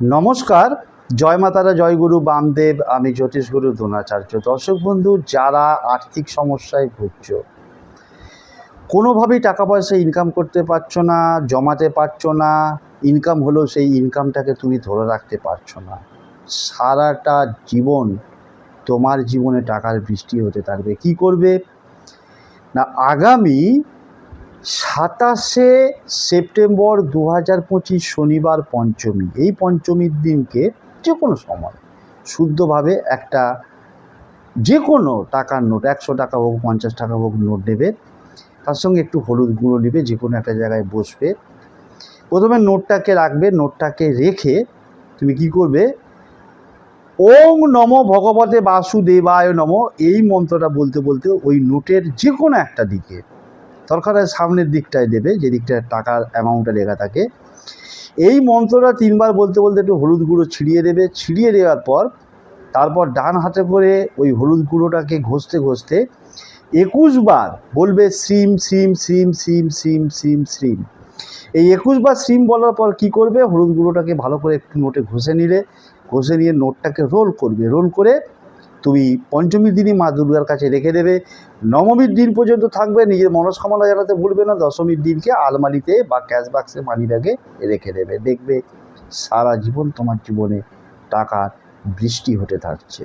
নমস্কার, জয় মাতারা, জয় গুরু বামদেব। আমি জ্যোতিষ গুরু দ্রোণাচার্য। দর্শক বন্ধু, যারা আর্থিক সমস্যায় ভুগছ, কোনোভাবেই টাকা পয়সা ইনকাম করতে পারছো না, জমাতে পারছো না, ইনকাম হলেও সেই ইনকামটাকে তুমি ধরে রাখতে পারছো না, সারাটা জীবন তোমার জীবনে টাকার বৃষ্টি হতে থাকবে। কি করবে না, আগামী 27শে সেপ্টেম্বর 2025 শনিবার পঞ্চমী, এই পঞ্চমীর দিনকে যে কোনো সময় শুদ্ধভাবে একটা যে কোনো টাকার নোট, 100 টাকা হোক, 50 টাকা হোক, নোট নেবে। তার সঙ্গে একটু হলুদ গুঁড়ো নেবে, যে কোনো একটা জায়গায় বসবে। প্রথমে নোটটাকে রাখবে, নোটটাকে রেখে তুমি কি করবে, ওং নমো ভগবতে বাসুদেবায় নমঃ এই মন্ত্রটা বলতে বলতে ওই নোটের যে কোনো একটা দিকে, দরকার হয় সামনের দিকটায় দেবে, যে দিকটায় টাকার অ্যামাউন্টটা লেখা থাকে। এই মন্ত্রটা 3 বার বলতে বলতে একটু হলুদ গুঁড়ো ছিটিয়ে দেবে। ছিটিয়ে দেওয়ার পর তারপর ডান হাতে করে ওই হলুদ গুঁড়োটাকে ঘষতে ঘষতে 21 বার বলবে শ্রীম শ্রীম শ্রীম শ্রীম শ্রীম শ্রীম শ্রীম। এই 21 বার শ্রীম বলার পর কি করবে, হলুদ গুঁড়োটাকে ভালো করে একটু নোটে ঘষে নিয়ে নোটটাকে রোল করবে। রোল করে তুমি পঞ্চমীর দিনই মা দুর্গার কাছে রেখে দেবে। নবমীর দিন পর্যন্ত থাকবে, নিজের মনস্কামনা জানাতে ভুলবে না। দশমীর দিনকে আলমারিতে বা ক্যাশ বাক্সে, মানি ব্যাগে রেখে দেবে। দেখবে সারা জীবন তোমার জীবনে টাকার বৃষ্টি হতে থাকছে।